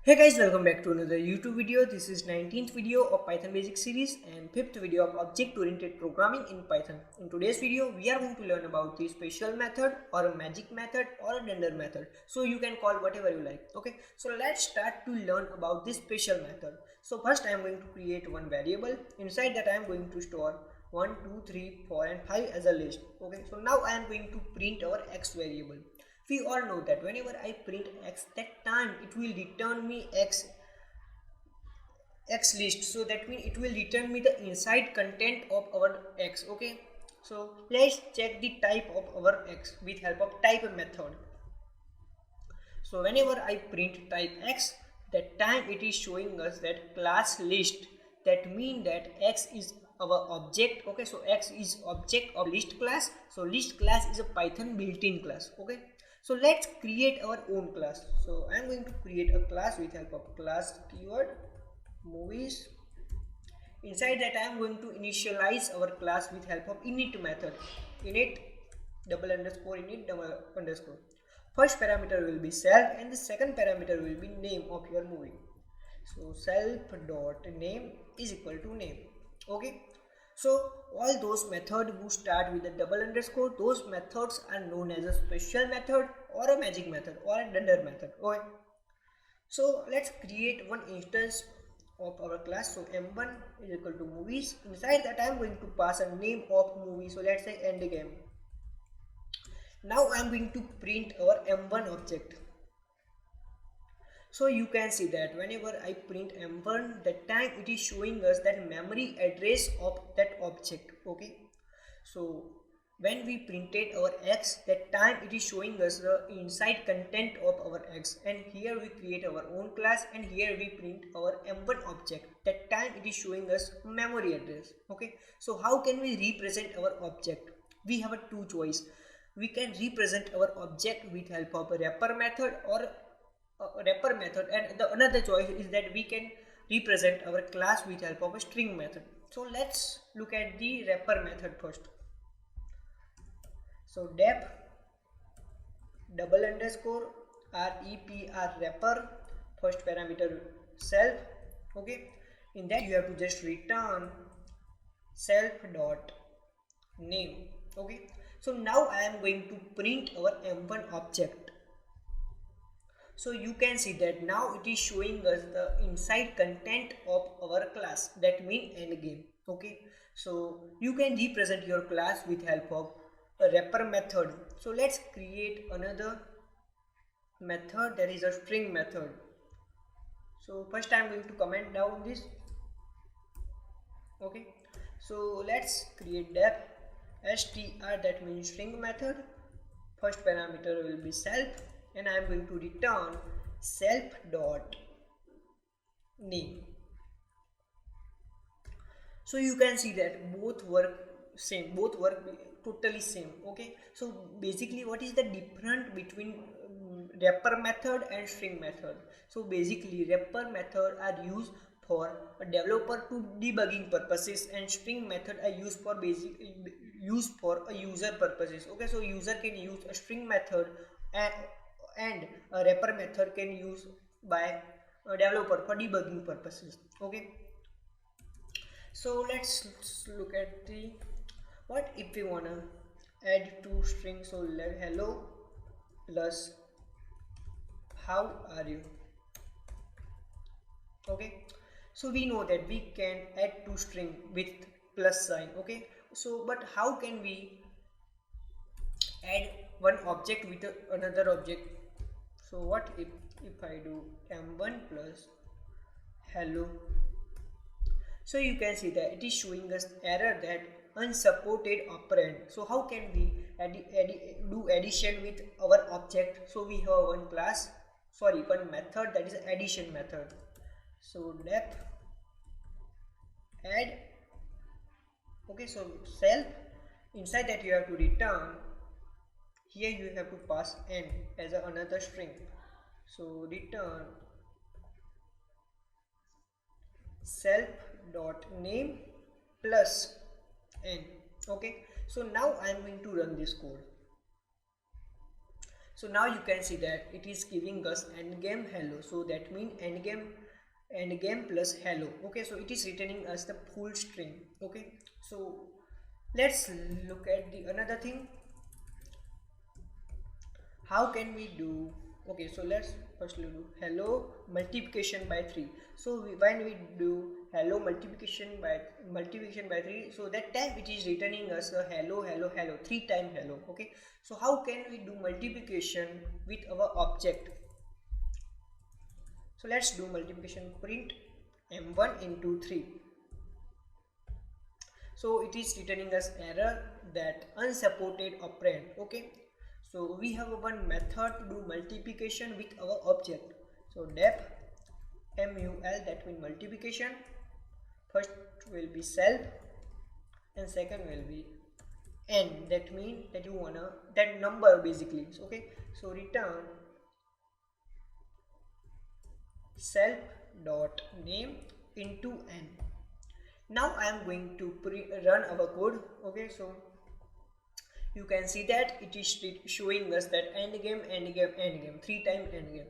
Hey guys, welcome back to another YouTube video. This is 19th video of Python basic series and 5th video of object oriented programming in Python. In today's video, we are going to learn about the special method or a magic method or a dunder method. So you can call whatever you like. Okay, so let's start to learn about this special method. So first I am going to create one variable. Inside that I am going to store 1, 2, 3, 4 and 5 as a list. Okay, so now I am going to print our x variable. We all know that whenever I print x, that time it will return me x list. So that means it will return me the inside content of our x. Okay, so let's check the type of our x with help of type method. So whenever I print type x, that time it is showing us that class list. That means that x is our object. Okay, so x is object of list class. So list class is a Python built-in class. Okay, so let's create our own class. So I am going to create a class with help of class keyword movies. Inside that I am going to initialize our class with help of init method. Init double underscore init double underscore. First parameter will be self and the second parameter will be name of your movie. So self dot name is equal to name. Okay. So all those methods who start with a double underscore, those methods are known as a special method or a magic method or a dunder method. Okay. So let's create one instance of our class. So m1 is equal to movies. Inside that I am going to pass a name of movie. So let's say end game. Now I am going to print our m1 object. So you can see that whenever I print m1, that time it is showing us that memory address of that object. Okay, so when we printed our x, that time it is showing us the inside content of our x, and here we create our own class and here we print our m1 object. That time it is showing us memory address. Okay, so how can we represent our object? We have a two choice. We can represent our object with help of a wrapper method or wrapper method, and the another choice is that we can represent our class with help of a string method. So let's look at the wrapper method first. So def double underscore repr wrapper, first parameter self. Okay, in that you have to just return self dot name. Okay, so now I am going to print our m1 object. So you can see that now it is showing us the inside content of our class, that means end game. Okay, so you can represent your class with help of a wrapper method. So let's create another method, that is a string method. So first I am going to comment down this. Okay, so let's create def str, that means string method. First parameter will be self and I am going to return self dot name. So you can see that both work same, both work totally same. Okay, so basically what is the difference between wrapper method and string method? So basically wrapper method are used for a developer to debugging purposes and string method are used for a user purposes. Okay, so user can use a string method and, a wrapper method can use by a developer for debugging purposes. Okay, so let's look at the what if we wanna add two strings. So hello plus how are you. Okay, so we know that we can add two string with plus sign. Okay, so but how can we add one object with another object? So what if I do m1 plus hello. So you can see that it is showing us error that unsupported operand. So how can we do addition with our object? So we have one class, sorry, one method, that is addition method. So def add. Okay, so self, inside that you have to return, here you have to pass n as another string. So return self dot name plus n. Okay, so now I am going to run this code. So now you can see that it is giving us endgame hello. So that means endgame plus hello. Okay, so it is returning us the full string. Okay, so let's look at the another thing. How can we do? Okay, so let's firstly do hello multiplication by 3. So when we do hello multiplication by 3, so that time it is returning us a hello hello hello 3 times hello. Okay, so how can we do multiplication with our object? So let's do multiplication. Print m1 into 3. So it is returning us error that unsupported operand. Okay, so we have one method to do multiplication with our object. So def mul, that means multiplication. First will be self and second will be n, that means that you wanna that number basically. Okay, so return self dot name into n. Now I am going to run our code. Okay, so you can see that it is showing us that endgame 3 times endgame.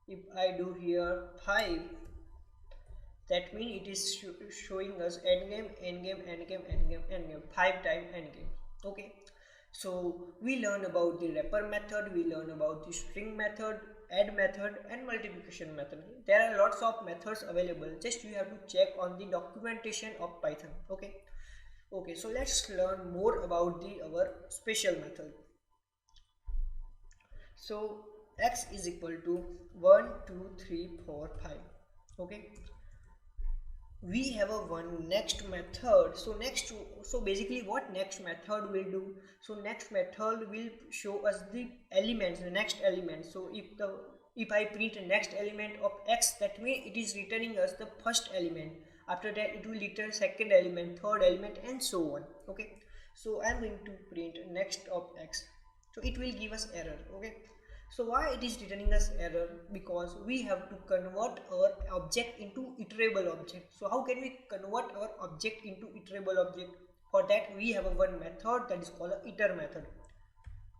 If I do here 5, that means it is showing us endgame 5 times endgame. Okay, so we learn about the wrapper method, we learn about the string method, add method and multiplication method. There are lots of methods available, just you have to check on the documentation of Python. Okay, so let's learn more about our special method. So x is equal to 1 2 3 4 5. Okay, we have a one next method. So basically what next method will do? So next method will show us the elements, the next element. So if I print a next element of x, that means it is returning us the first element. After that it will return second element, third element and so on. Okay, so I'm going to print next of x, so it will give us error. Okay, so why it is returning us error? Because we have to convert our object into iterable object. So how can we convert our object into iterable object? For that we have a one method that is called a iter method.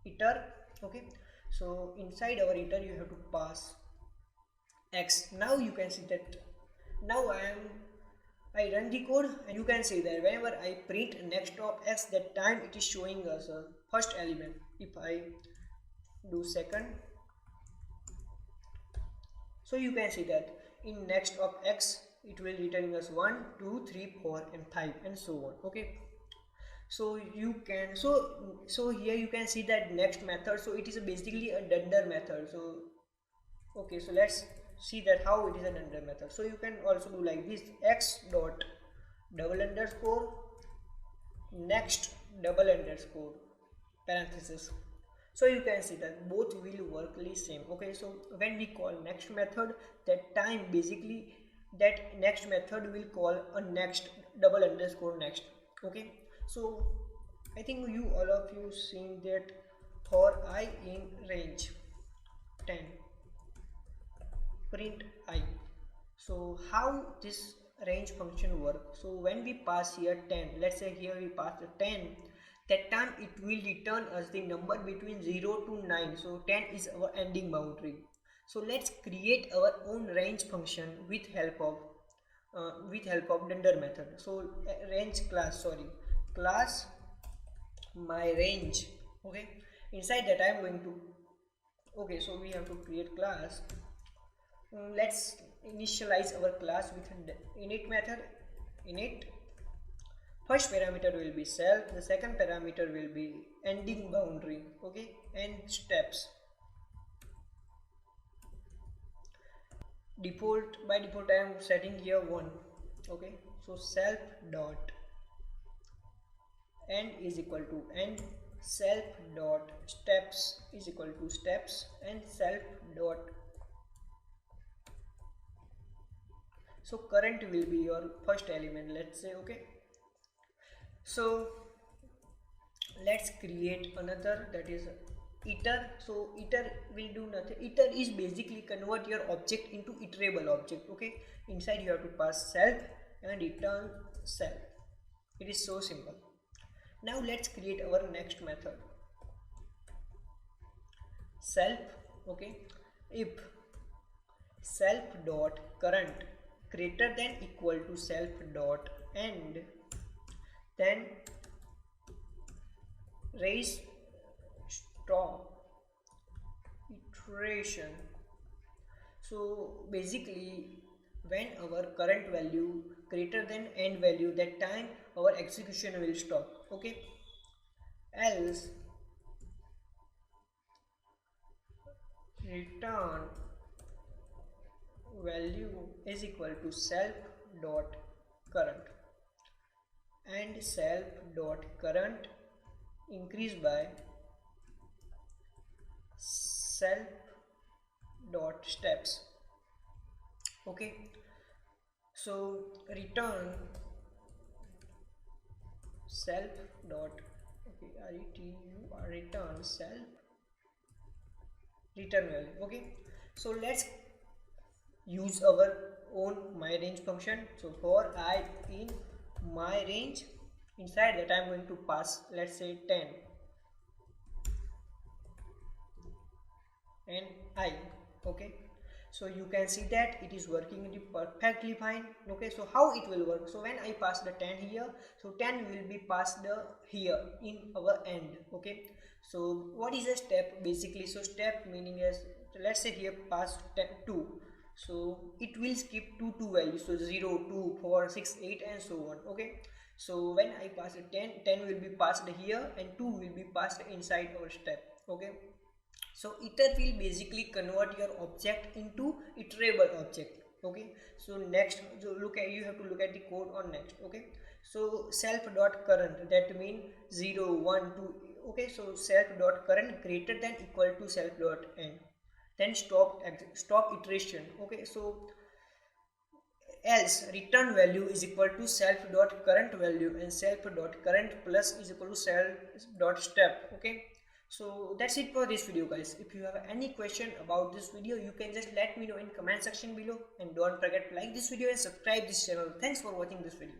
Iter. Okay, so inside our iter you have to pass x. Now you can see that now I run the code and you can see that whenever I print next of x, that time it is showing us a first element. If I do second, so you can see that in next of x it will returning us 1 2 3 4 and 5 and so on. Okay, so you can so here you can see that next method, so it is basically a dunder method. So okay, so let's see that how it is a dunder method. So you can also do like this: x dot double underscore next double underscore parenthesis. So you can see that both will work the same. Okay, so when we call next method, that time basically that next method will call a next double underscore next. Okay, so I think you all of you seen that for I in range 10 print I. So how this range function work? So when we pass here 10, let's say here we pass the 10, that time it will return us the number between 0 to 9. So 10 is our ending boundary. So let's create our own range function with help of dunder method. So range class, class my range. Okay, inside that I'm going to, okay, so we have to create class. Let's initialize our class with init method. Init, first parameter will be self, the second parameter will be ending boundary. Okay, and steps. By default I am setting here 1. Okay, so self dot end is equal to end, self dot steps is equal to steps, and self dot, so current will be your first element, let's say. Okay, so let's create another, that is iter. So iter will do nothing. Iter is basically convert your object into iterable object. Okay, inside you have to pass self and return self. It is so simple. Now let's create our next method. self, okay, if self dot current greater than equal to self dot end, then raise stop iteration. So basically, when our current value greater than end value, that time our execution will stop, okay. Else return value is equal to self dot current, and self dot current increase by self dot steps, okay. So return self dot, okay, return self return value, okay. So let's use our own myRange function. So for I in myRange, inside that I'm going to pass, let's say 10 and I, okay. So you can see that it is working perfectly fine, okay. So how it will work? So when I pass the 10 here, so 10 will be passed here in our end, okay. So what is a step basically? So step meaning is, let's say here pass 10, 2, so it will skip two values, so 0, 2, 4, 6, 8 and so on, okay. So when I pass a 10, 10 will be passed here and 2 will be passed inside our step, okay. So iter will basically convert your object into iterable object, okay. So next, so look at, you have to look at the code on next, okay. So self dot current, that mean 0, 1, 2, okay. So self dot current greater than equal to self dot end, then stop iteration, okay. So else return value is equal to self dot current value, and self dot current plus is equal to self dot step, okay. So that's it for this video, guys. If you have any question about this video, you can just let me know in comment section below, and don't forget to like this video and subscribe this channel. Thanks for watching this video.